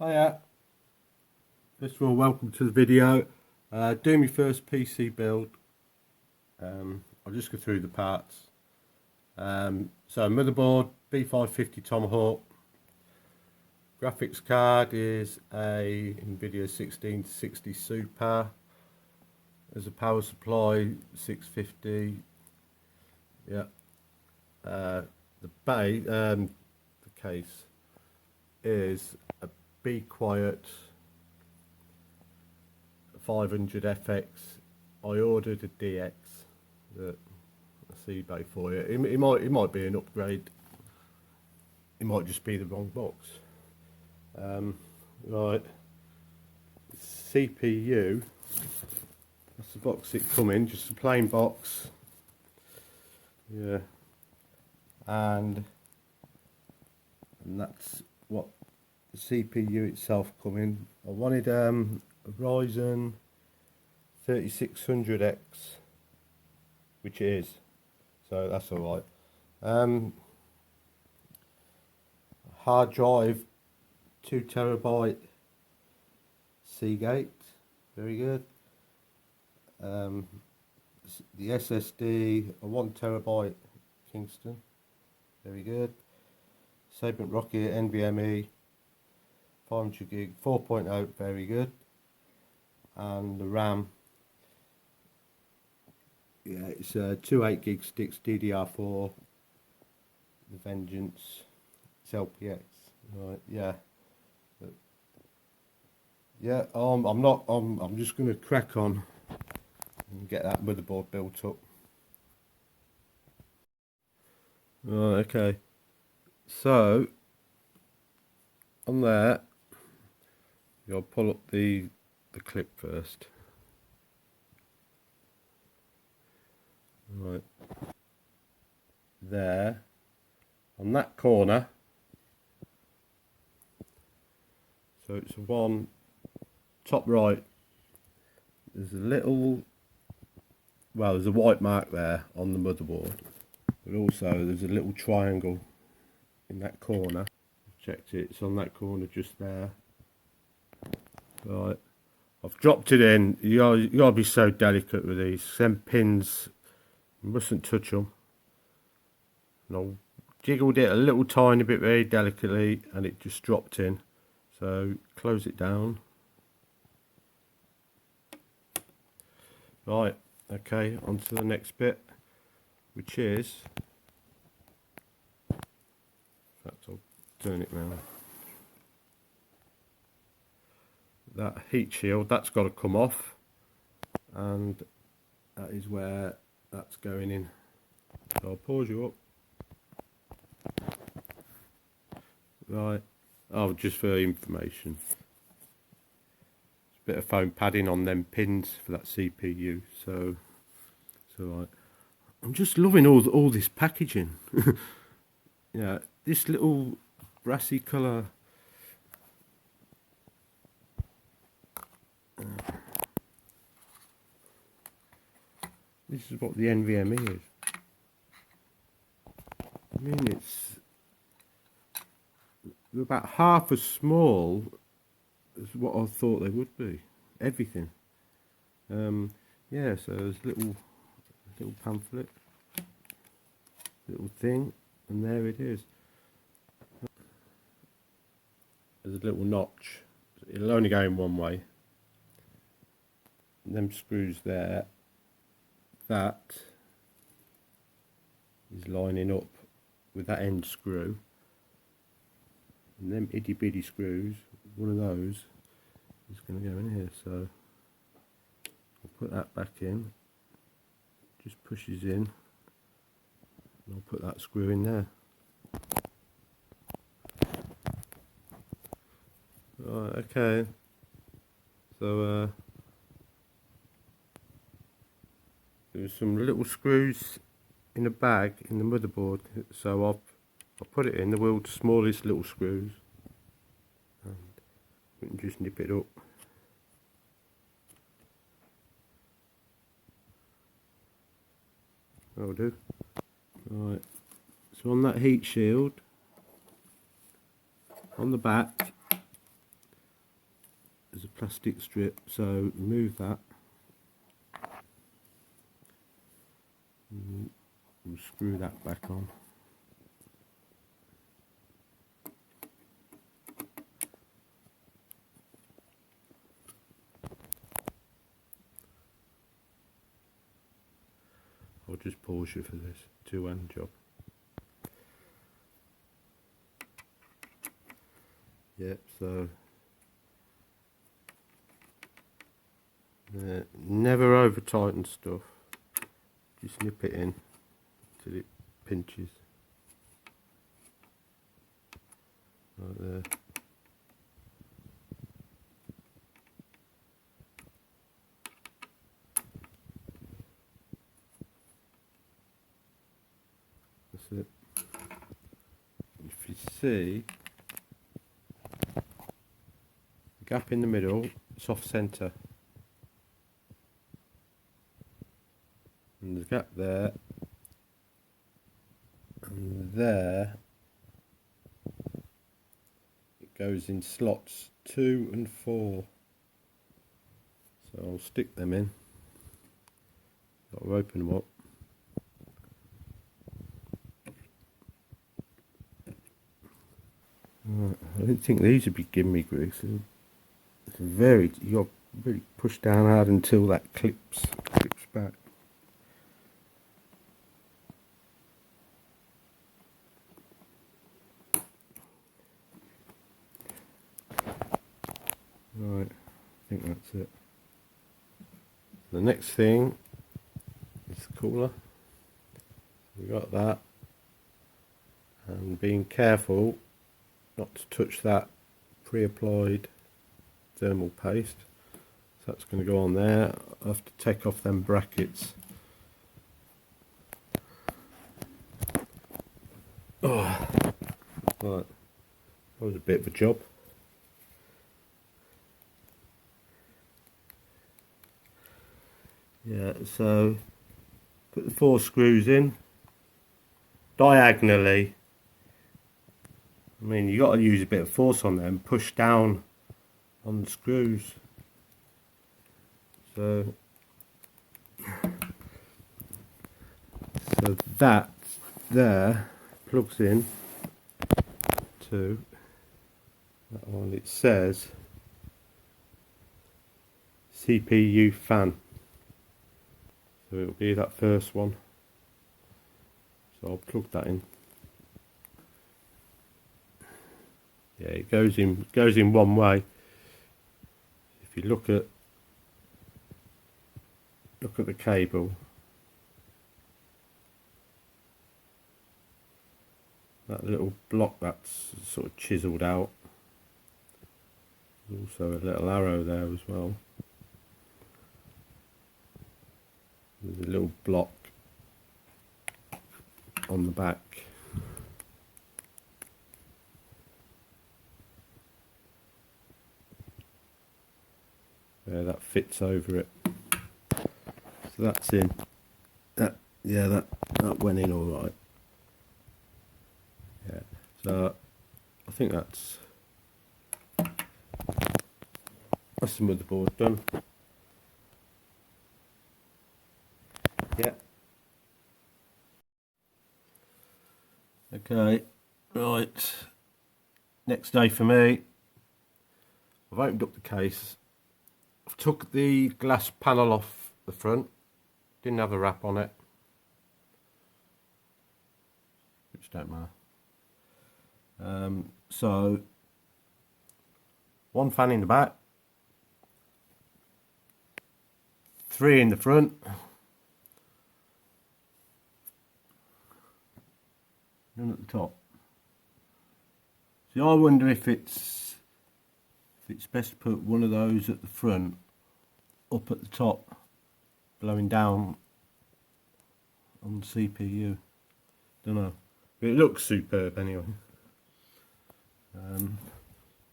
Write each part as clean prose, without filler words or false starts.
Hiya, first of all welcome to the video. Doing my first PC build. I'll just go through the parts. So motherboard B550 Tomahawk, graphics card is a Nvidia 1660 Super. There's a power supply 650. Yeah. The case is a Be Quiet 500 FX. I ordered a DX that that's eBay for you. It might be an upgrade. It might just be the wrong box. Right. CPU. That's the box it come in, just a plain box. Yeah. And that's what the CPU itself come in. I wanted a Ryzen 3600X, which it is, so that's all right. Hard drive, 2TB Seagate, very good. The SSD, a 1TB Kingston, very good. Sabrent Rocket Nvme 500 gig 4.0, very good. And the RAM, yeah, it's 2 8 gig sticks DDR4. The VENTUS, it's LPX, right? Yeah, yeah. I'm just gonna crack on and get that motherboard built up. Right, okay. So on there, you'll pull up the clip first. Right there, on that corner. So it's one top right. There's a little, well, there's a white mark there on the motherboard, but also there's a little triangle in that corner. Checked it, it's on that corner just there. Right, I've dropped it in. You gotta be so delicate with these. Them pins, you mustn't touch them. And I jiggled it a little tiny bit very delicately and it just dropped in. So close it down. Right, okay, on to the next bit, which is, in fact I'll turn it round. That heat shield, that's got to come off, and that is where that's going in. So I'll pause you up. Right, oh, just for information, bit of foam padding on them pins for that CPU. So it's all right. I'm just loving all this packaging. Yeah, this little brassy colour. This is what the Nvme is. I mean, it's about half as small as what I thought they would be. Everything. Yeah, so there's little pamphlet, little thing, and there it is. There's a little notch. It'll only go in one way. And them screws there, that is lining up with that end screw. And them itty bitty screws, one of those is going to go in here, so I'll put that back in, just pushes in, and I'll put that screw in there. Right, okay, so there's some little screws in a bag in the motherboard, so I'll put it in the world's smallest little screws, and we can just nip it up. That'll do. Right, So on that heat shield, on the back, plastic strip, so remove that. We'll screw that back on. I'll just pause you for this two-hand job. Yep, so never over tighten stuff. Just nip it in till it pinches. Right there. That's it. If you see the gap in the middle, it's off centre. And there's a gap there. And there. It goes in slots 2 and 4. So I'll stick them in. Got to open them up. Right, I didn't think these would be giving me grief. It's very, you got to really push down hard until that clips back. Right, I think that's it. The next thing is the cooler. We got that, and being careful not to touch that pre-applied thermal paste. So that's going to go on there. I have to take off them brackets. Oh, right. That was a bit of a job. Yeah, so put the 4 screws in diagonally. I mean, you got to use a bit of force on them, push down on the screws. So that there plugs in to that one. It says CPU fan, so it'll be that first one. So I'll plug that in. Yeah, it goes in one way. If you look at the cable, that little block that's sort of chiseled out. There's also a little arrow there as well. There's a little block on the back. There, that fits over it. So that's in. That, yeah, that went in all right. Yeah. So I think that's the motherboard done. Yeah. Okay. Right. Next day for me. I've opened up the case. I've took the glass panel off the front. Didn't have a wrap on it, which don't matter. So one fan in the back, 3 in the front, none at the top. So I wonder if it's best to put one of those at the front, up at the top, blowing down on the CPU. Don't know, but it looks superb anyway.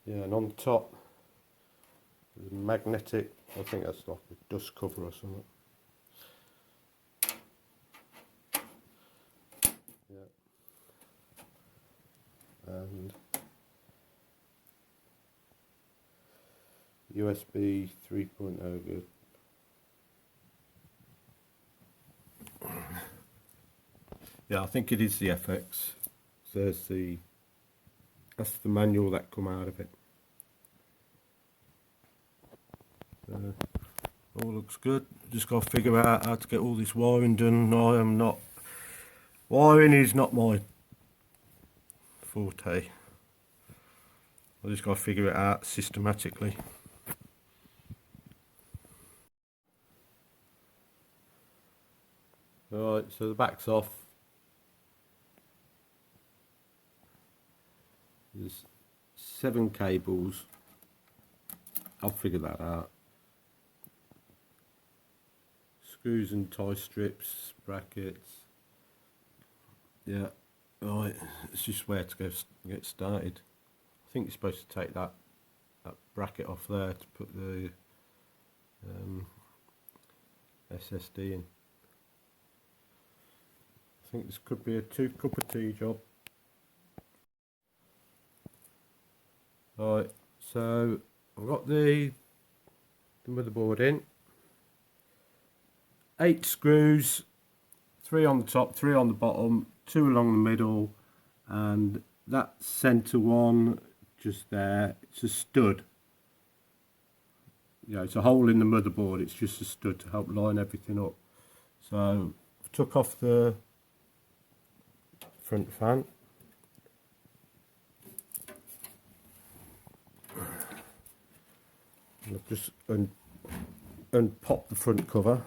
Yeah, and on the top there's a magnetic, I think that's like a dust cover or something. Yeah. And USB 3.0 good. Yeah, I think it is the FX. There's that's the manual that come out of it. All looks good. Just got to figure out how to get all this wiring done. Wiring is not my forte. I just got to figure it out systematically. Alright, so the back's off. There's 7 cables. I'll figure that out. Screws and tie strips, brackets. Yeah, right. It's just where to go get started. I think you're supposed to take that bracket off there to put the SSD in. I think this could be a 2 cup of tea job. Right, so I've got the motherboard in. 8 screws, 3 on the top, 3 on the bottom, 2 along the middle, and that centre one just there, it's a stud. You know, it's a hole in the motherboard, it's just a stud to help line everything up. So I've took off the front fan. And I've just unpopped the front cover.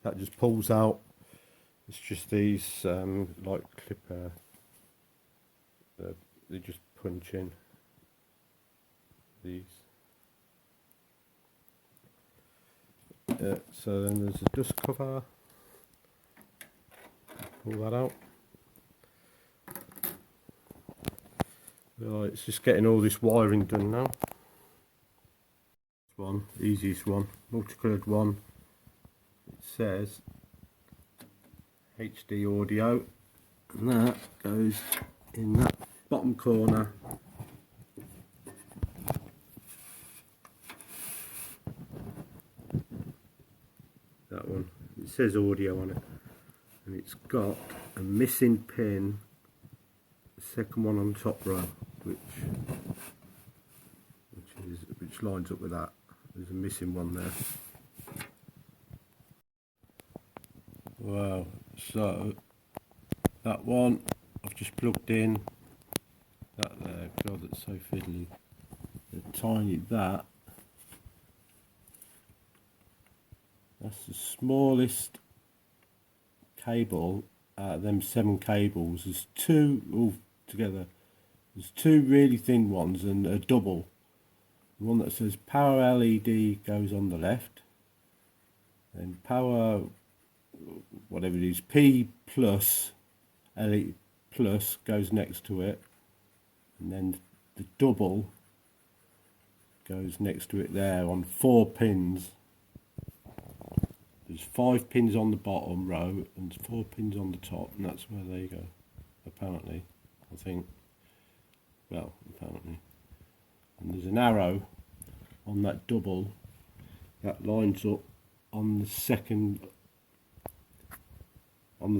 That just pulls out. It's just these like clipper. They just punch in these. So then there's a dust cover. Pull that out. Right, it's just getting all this wiring done now. This one, easiest one, multicoloured one. It says HD audio, and that goes in that bottom corner. That one, it says audio on it, and it's got a missing pin, the second one on top row, which lines up with that. There's a missing one there. Wow, so that one I've just plugged in. That there, God, that's so fiddly. That's the smallest cable out of them 7 cables. There's 2 all together. There's 2 really thin ones and a double. The one that says power LED goes on the left, and power whatever it is, P plus LED plus goes next to it, and then the double goes next to it there on 4 pins. There's 5 pins on the bottom row and 4 pins on the top, and that's where they go, apparently, I think. Well, apparently. And there's an arrow on that double that lines up on the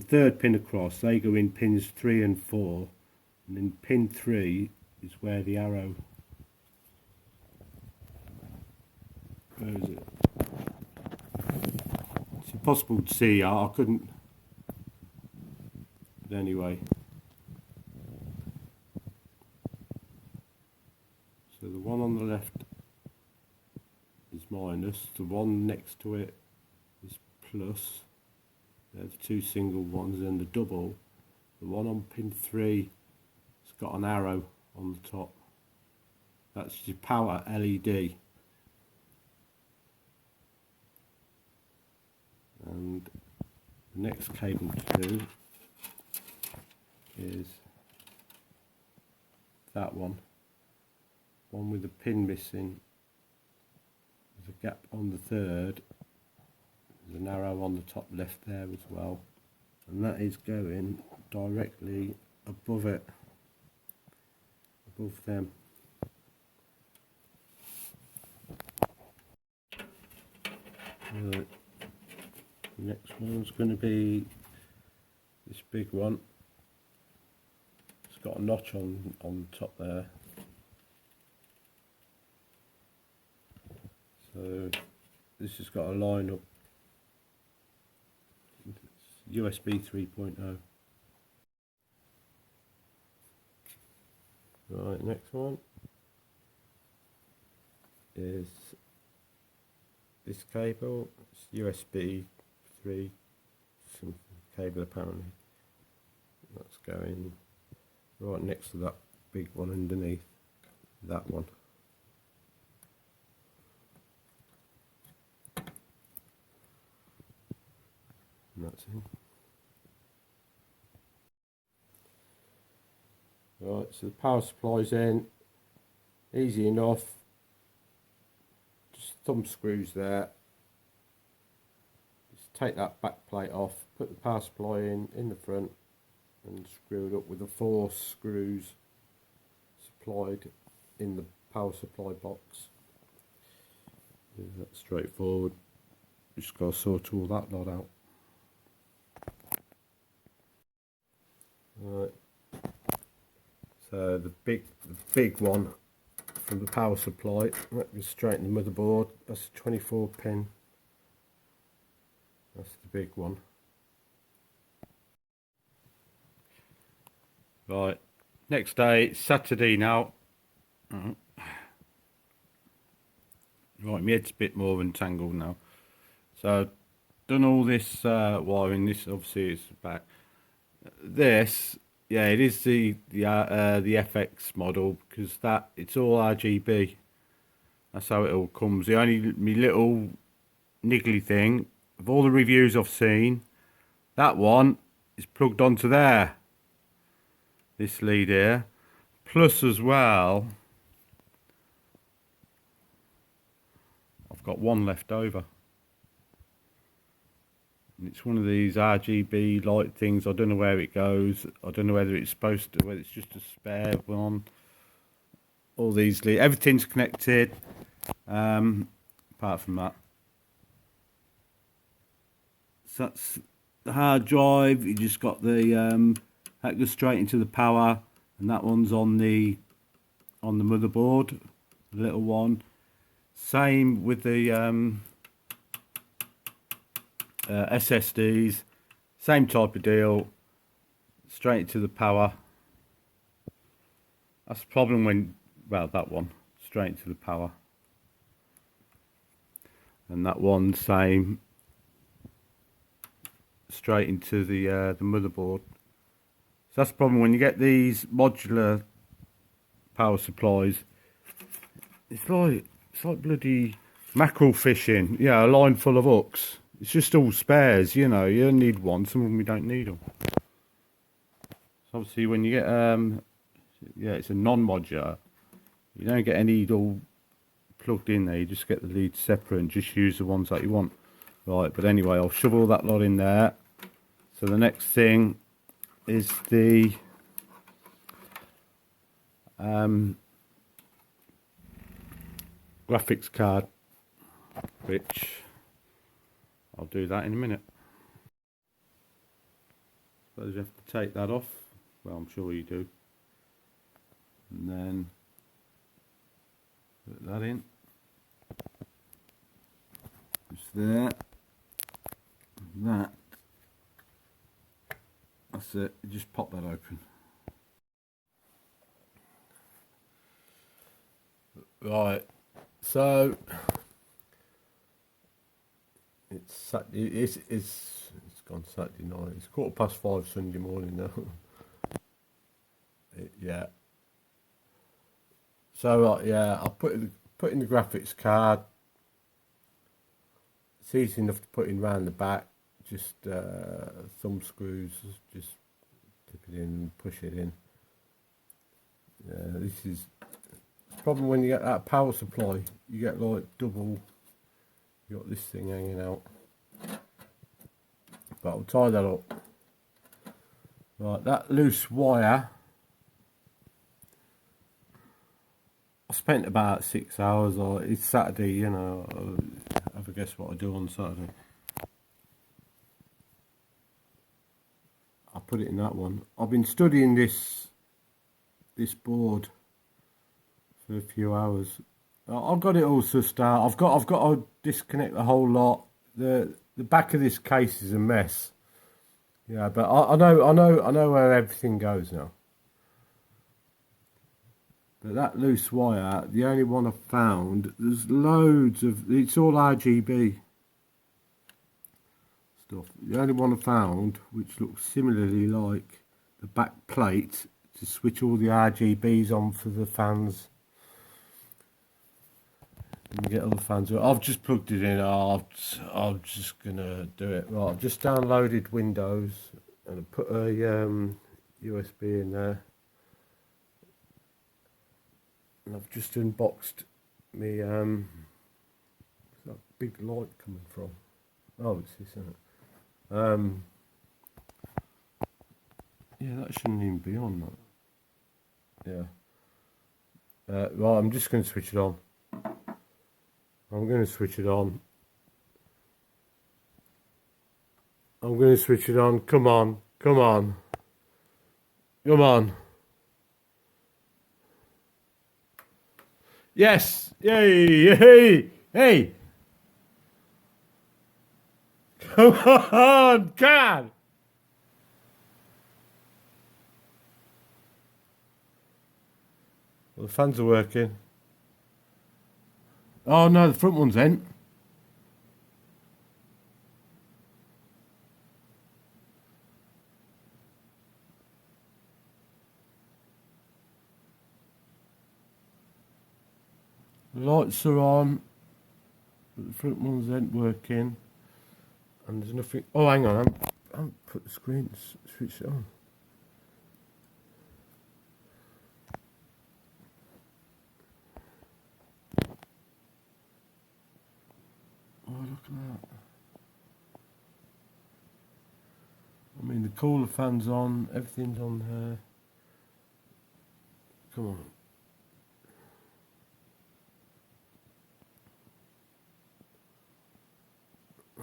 third pin across. They go in pins 3 and 4, and then pin 3 is where the arrow, where is it? It's impossible to see, I couldn't, but anyway. So the one on the left is minus, the one next to it is plus. They're the 2 single ones, and the double, the one on pin 3, it's got an arrow on the top. That's your power LED. And the next cable to do is that one with the pin missing. There's a gap on the third. There's an arrow on the top left there as well, and that is going directly above it, above them. next one's going to be this big one. It's got a notch on top there. So this has got a line up. It's USB 3.0. Right, next one is this cable. It's USB 3 some cable apparently. That's going right next to that big one underneath that one. And that's it. Right, so the power supply's in, easy enough, just thumb screws there, just take that back plate off, put the power supply in the front and screw it up with the 4 screws supplied in the power supply box. That's straightforward, just got to sort all that lot out. Right. So the big one from the power supply, that goes straight in the motherboard. That's a 24 pin. That's the big one. Right, next day, it's Saturday now. Right, my head's a bit more entangled now. So done all this wiring. This obviously is back. This. Yeah, it is the FX model, because it's all RGB. That's how it all comes. The only me little niggly thing of all the reviews I've seen, that one is plugged onto there. This lead here, plus as well, I've got one left over. It's one of these RGB light things. I don't know where it goes. I don't know whether it's supposed to, whether it's just a spare one. All these, everything's connected, apart from that. So that's the hard drive. You just got the that goes straight into the power, and that one's on the motherboard, the little one. Same with the SSDs, same type of deal, straight to the power. That's the problem when, well, that one, straight to the power. And that one, same, straight into the motherboard. So that's the problem when you get these modular power supplies. It's like bloody mackerel fishing, yeah, a line full of hooks. It's just all spares, you know. You only need one. Some of them we don't need them. So obviously, when you get yeah, it's a non-modular. You don't get any all plugged in there. You just get the leads separate and just use the ones that you want. Right, but anyway, I'll shove all that lot in there. So the next thing is the graphics card, which I'll do that in a minute. Suppose you have to take that off. Well, I'm sure you do. And then put that in. Just there. That. That's it. You just pop that open. Right. So it's gone Saturday night. It's 5:15 Sunday morning now. Yeah. So yeah, I'll put in the graphics card. It's easy enough to put in round the back. Just thumb screws. Just dip it in and push it in. Yeah, this is the problem when you get that power supply. You get like double. You got this thing hanging out. But I'll tie that up. Right, that loose wire. I spent about 6 hours. It's Saturday, you know. Have a guess what I do on Saturday. put it in that one. I've been studying this board for a few hours. I've got it all sussed out. I've got to disconnect the whole lot. The back of this case is a mess. Yeah, but I know where everything goes now. But that loose wire, the only one I've found, there's loads of, it's all RGB stuff. The only one I found, which looks similarly like the back plate to switch all the RGBs on for the fans. And get all the fans. I've just plugged it in. I'm just gonna do it. Right, I've just downloaded Windows and I put a USB in there. And I've just unboxed me where's that big light coming from? Oh, it's this, isn't it? Yeah, that shouldn't even be on that. Yeah. Right, I'm just going to switch it on. I'm going to switch it on. I'm going to switch it on. Come on. Come on. Come on. Yes! Yay! Hey! Hey! Come on! God! Well, the fans are working. Oh no, the front one's ain't. The lights are on, but the front ones ain't working. And there's nothing. Oh, hang on, I haven't put the screen, switch it on. Oh, look at that. I mean, the cooler fan's on, everything's on there. Come on.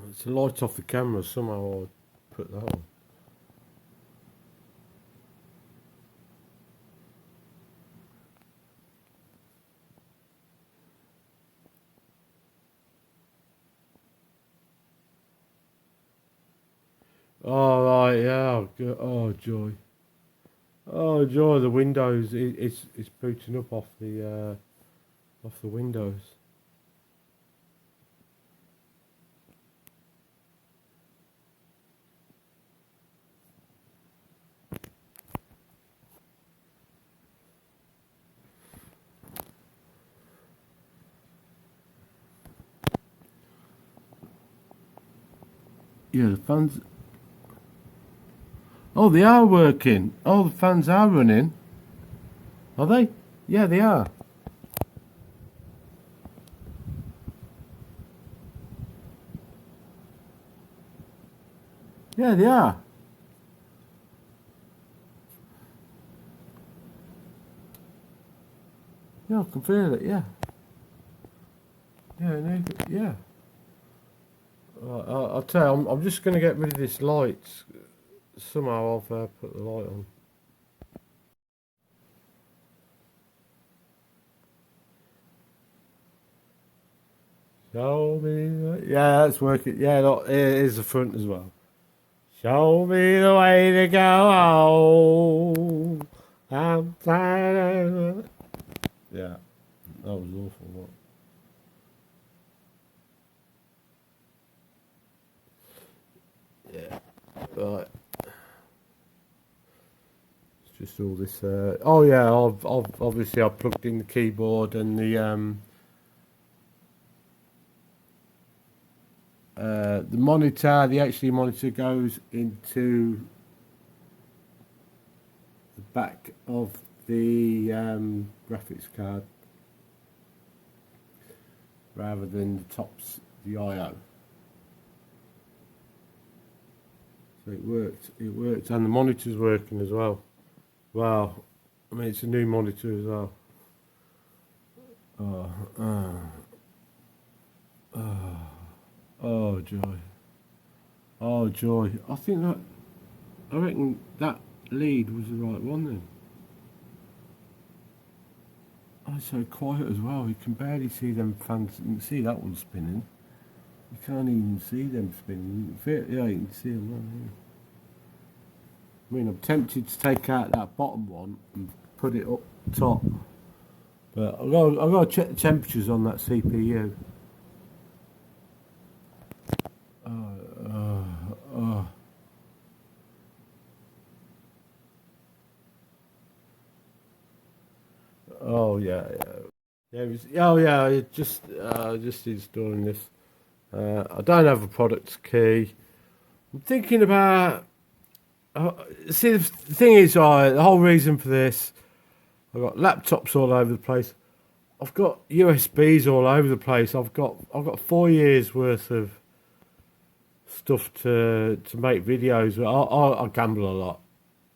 It's a light off the camera, somehow I put that on. Oh right, yeah. Oh joy. Oh joy. The Windows. It's booting up off the Windows. Yeah, the fans. Oh, they are working. Oh, the fans are running. Are they? Yeah, they are. Yeah, they are. Yeah, I can feel it. Yeah. Yeah, yeah. I'll tell you, I'm just going to get rid of this light. Somehow I've put the light on. Show me. Yeah, that's working. Yeah, look, here's the front as well. Show me the way to go home. I'm tired of it. Yeah, that was awful. What? Yeah, right. It's just all this. Oh yeah, I've obviously I've plugged in the keyboard and the monitor. The HD monitor goes into the back of the graphics card rather than the tops, the I/O. So it worked, and the monitor's working as well. Wow, I mean it's a new monitor as well. Oh joy. Oh joy. I think that I reckon that lead was the right one then. Oh, it's so quiet as well. You can barely see them fans. You can see that one spinning. You can't even see them spinning. Yeah, you can see them right here. I mean, I'm tempted to take out that bottom one and put it up top, but I've got to check the temperatures on that CPU. Oh yeah, yeah. Just installing this. I don't have a product key. I'm thinking about. See, the thing is, the whole reason for this, I've got laptops all over the place. I've got USBs all over the place. I've got 4 years worth of stuff to make videos. I gamble a lot.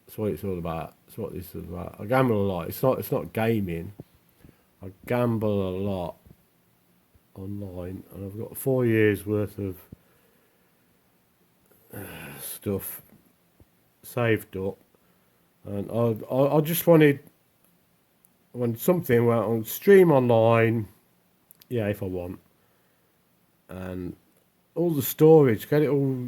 That's what it's all about. That's what this is about. I gamble a lot. It's not gaming. I gamble a lot online, and I've got 4 years worth of stuff saved up, and I just wanted when something went on stream online, yeah, if I want, and all the storage, get it all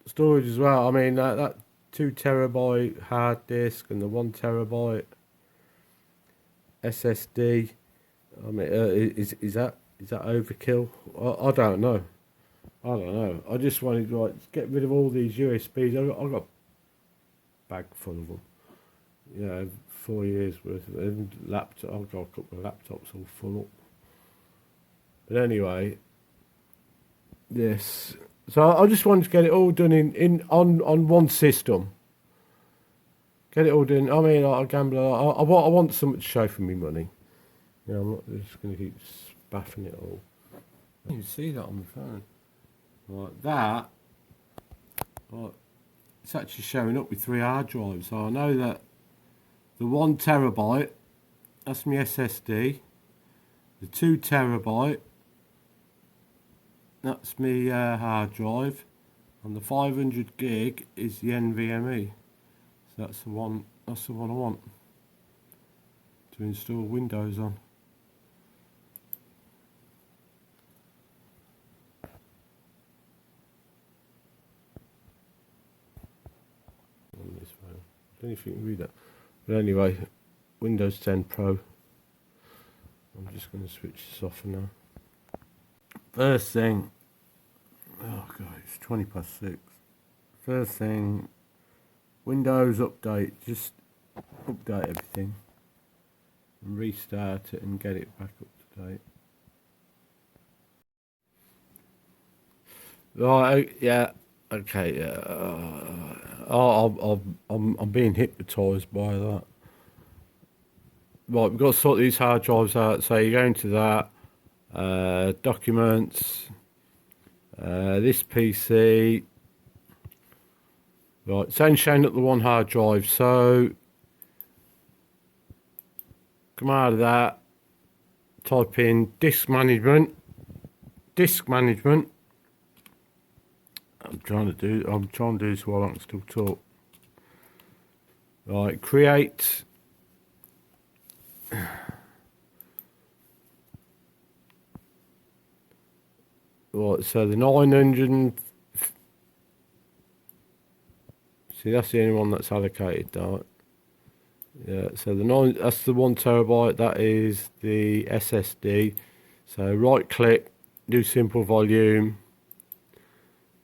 storage as well. I mean that 2 terabyte hard disk and the 1 terabyte SSD. I mean, is that overkill? I don't know. I just wanted to get rid of all these USBs. I got a bag full of them. Yeah, 4 years worth of it. And laptop. I've got a couple of laptops all full up. But anyway, this. So I just wanted to get it all done on one system. Get it all done. I mean, I gamble. I want something to show for me money. Yeah, I'm not just going to keep spaffing it all. You can see that on the phone. Like that. Like, it's actually showing up with 3 hard drives. So I know that the 1 terabyte, that's my SSD. The 2 terabyte, that's my hard drive. And the 500 gig is the Nvme. So that's the one I want to install Windows on. On this phone. I don't know if you can read that. But anyway, Windows 10 Pro. I'm just going to switch this off for now. First thing, oh god, it's 20 past 6. First thing, Windows update, just update everything and restart it and get it back up to date. Right, yeah, okay, yeah. I'm being hypnotised by that. Right, we've got to sort these hard drives out. So you go into that, documents, this PC. Right, it's only showing up the 1 hard drive. So come out of that, type in disk management. I'm trying to do this while I can still talk. Right, create. Right, so the 900. See, that's the only one that's allocated, right? Yeah, so that's the 1 terabyte. That is the SSD. So right click, do simple volume.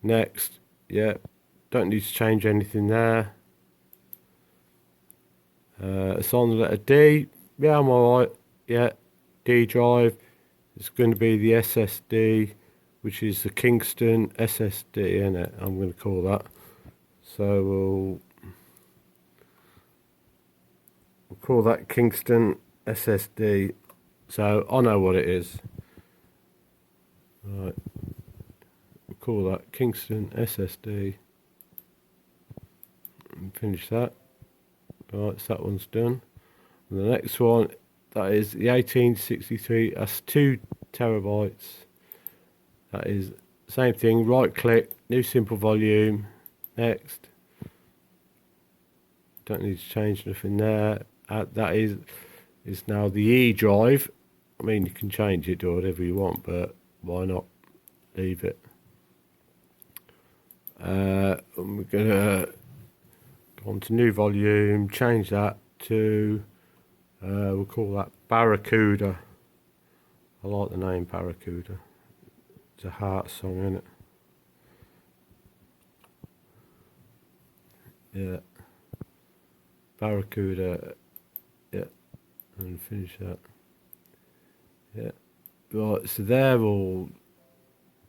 Next, yeah, don't need to change anything there. Assign the letter D. Yeah, I'm alright. Yeah, D drive. It's going to be the SSD, which is the Kingston SSD, isn't it? I'm going to call that. So we'll call that Kingston SSD. So I know what it is. Right. We'll call that Kingston SSD. And finish that. Right, so that one's done. And the next one, that is the 1863. That's 2 terabytes. That is same thing. Right click, new simple volume. Next. don't need to change anything there. That is now the E drive. I mean, you can change it to whatever you want, but why not leave it? And we're gonna go on to new volume, change that to we'll call that Barracuda. I like the name Barracuda. It's a heart song, isn't it? Yeah, Barracuda. Yeah, and finish that. Yeah, right. So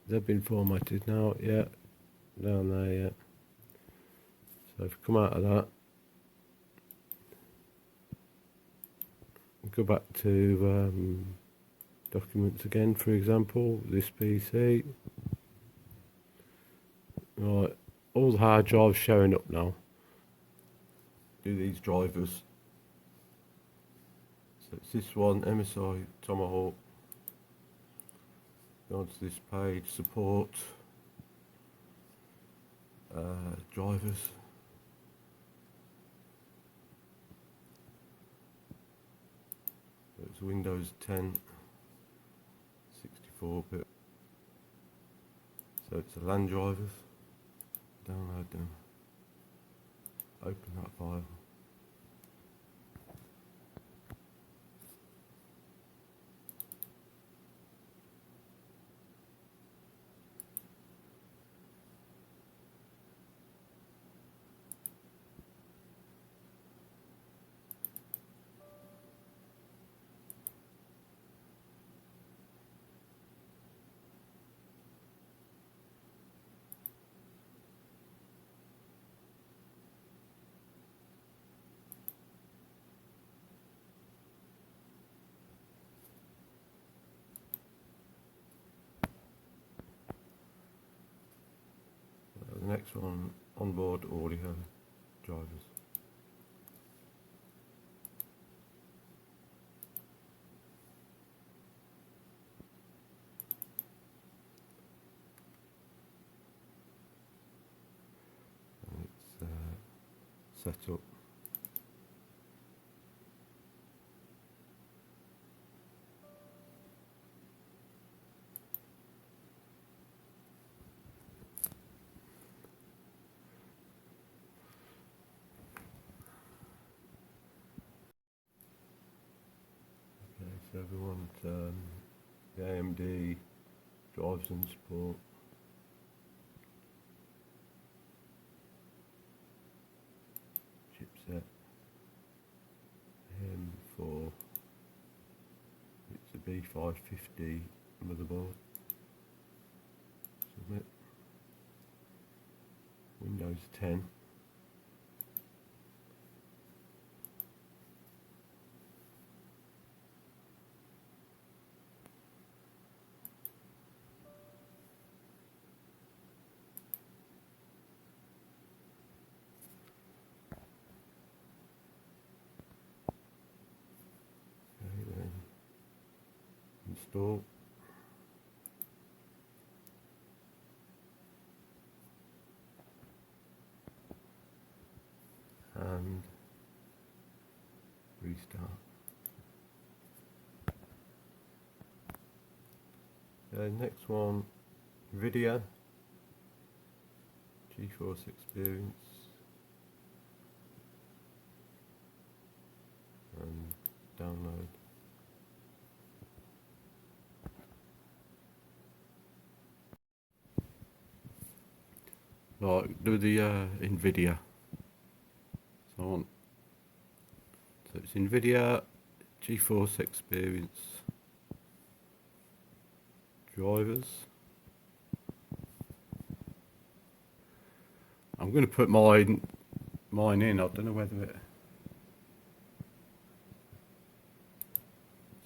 they've been formatted now. Yeah, down there. Yeah. So if we come out of that, go back to documents again. For example, this PC. Right, all the hard drives showing up now. Do these drivers. So it's this one, MSI Tomahawk. Go onto this page, support drivers. So it's Windows 10, 64-bit. So it's the LAN drivers. Download them. Open that file. The next one, onboard audio drivers. And it's set up. So we want the AMD Ryzen support. Chipset M4. It's a B550 motherboard. Submit. Windows 10. Install. And restart. Next one, video, GeForce Experience, and download. Right, do the Nvidia. So it's Nvidia GeForce Experience drivers. I'm going to put mine in. I don't know whether it.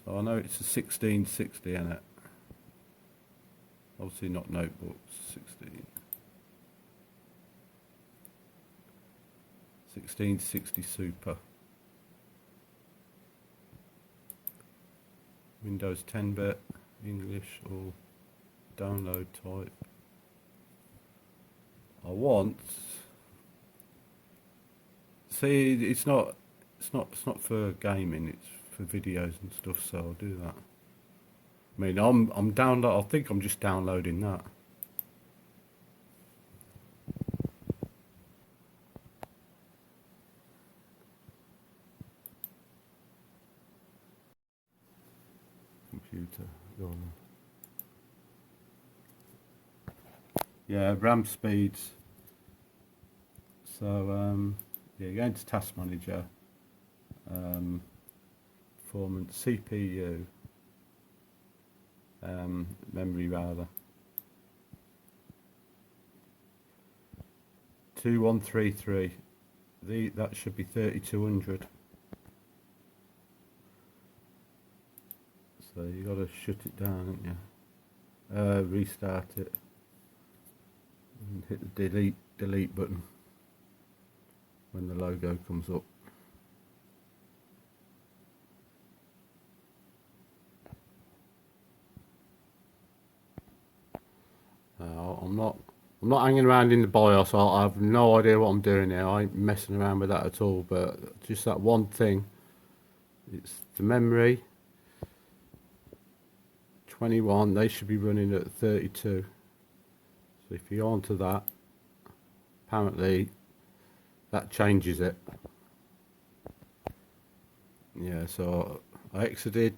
So I know it's a 1660 in it. Obviously not notebooks. 1660 Super. Windows 10-bit, English or download type. I want See, it's not for gaming. It's for videos and stuff. So I'll do that. I mean, I'm download. I think I'm just downloading that. Computer, go on. Yeah, RAM speeds. So yeah, go into Task Manager, performance, CPU, memory rather. 2133. That should be 3200. So you got to shut it down, haven't you? Restart it and hit the delete button when the logo comes up. I'm not hanging around in the BIOS. I have no idea what I'm doing here. I ain't messing around with that at all. But just that one thing. It's the memory. 21. They should be running at 32. So if you go onto that, apparently that changes it. Yeah. So I exited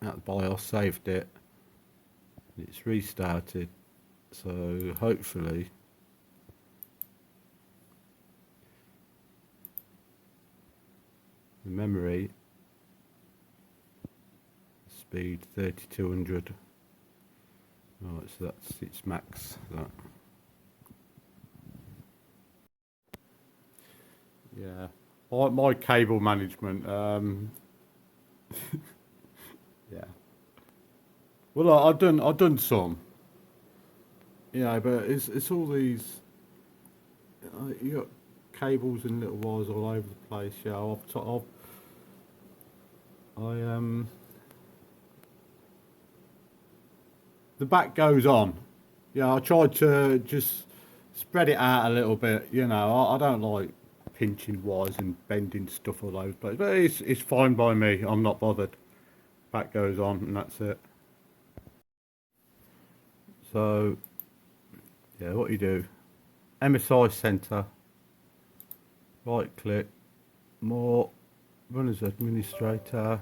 out the BIOS, saved it. It's restarted. So hopefully the memory speed 3200. Right, so that's its max. That. Yeah, my cable management. Yeah. Well, I've done some. Yeah, but it's all these. You got cables and little wires all over the place. Yeah, the back goes on. Yeah, I tried to just spread it out a little bit. You know, I don't like pinching wires and bending stuff all over the place, but it's fine by me. I'm not bothered. Back goes on, and that's it. So. Yeah, what you do, MSI Center, right click, more, run as administrator.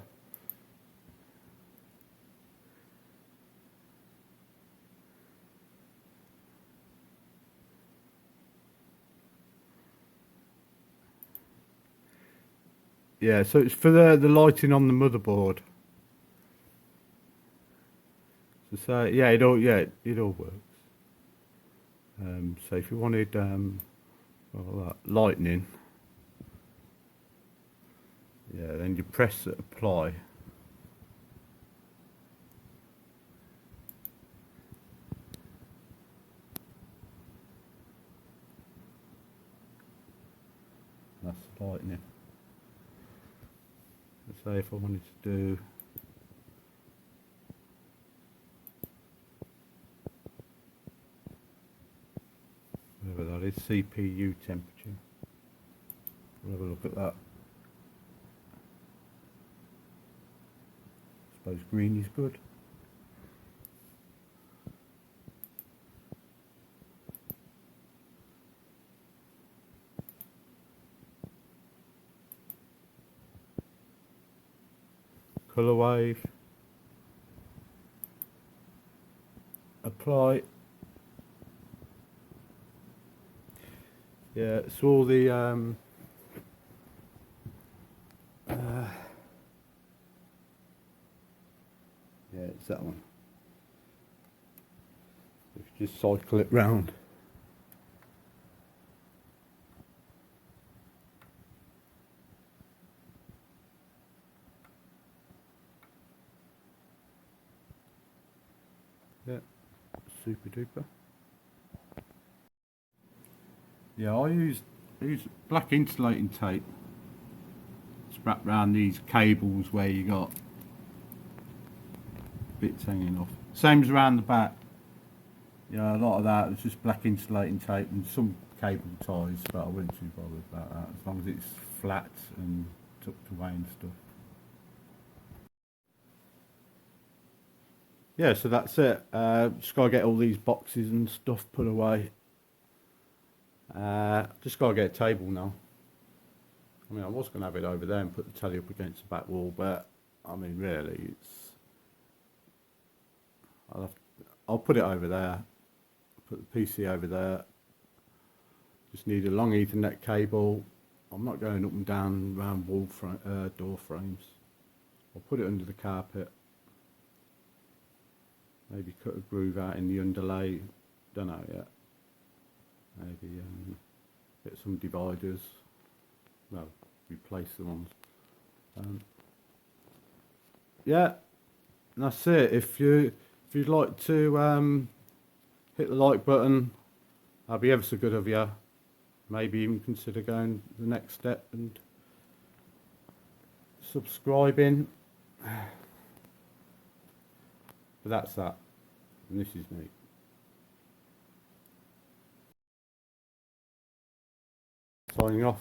Yeah, so it's for the lighting on the motherboard. So yeah, it all works. So if you wanted lightning, yeah, then you press apply. That's lightning. Let's say if I wanted to do whatever that is, CPU temperature. We'll have a look at that. I suppose green is good. Color wave. Apply. Yeah, it's all the yeah, it's that one. If you just cycle it round. Yeah, super duper. Yeah, I use black insulating tape. It's wrapped around these cables where you got bits hanging off. Same as around the back. Yeah, a lot of that is just black insulating tape and some cable ties, but I wasn't too bothered about that, as long as it's flat and tucked away and stuff. Yeah, so that's it. Just gotta get all these boxes and stuff put away. Just gotta get a table now. I mean, I was gonna have it over there and put the telly up against the back wall, but I mean, really, I'll put it over there. Put the PC over there. Just need a long Ethernet cable. I'm not going up and down around door frames. I'll put it under the carpet. Maybe cut a groove out in the underlay. Don't know yet. Maybe get some dividers. Well, replace the ones. Yeah, and that's it. If you'd like to hit the like button, that'd be ever so good of you. Maybe even consider going the next step and subscribing. But that's that. And this is me. Signing off.